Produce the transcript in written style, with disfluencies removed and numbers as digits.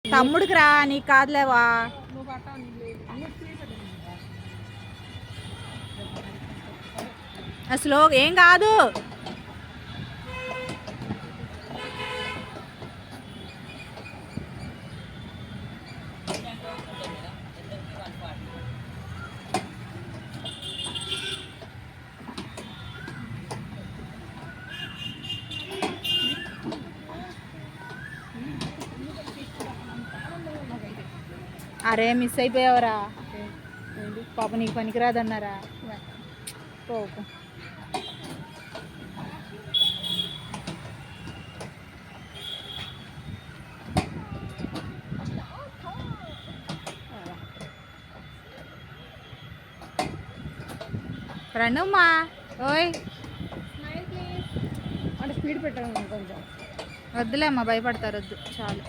తమ్ముడికి రా, నీకు కాదులేవా. అసలు ఏం కాదు. అరే మిస్ అయిపోయావరా పాప, నీకు పనికిరాదన్నారా. పోకు. రండమ్మా. ఓయ్ అంటే స్పీడ్ పెట్టాను కొంచెం. వద్దులే అమ్మా, భయపడతారు. వద్దు చాలు.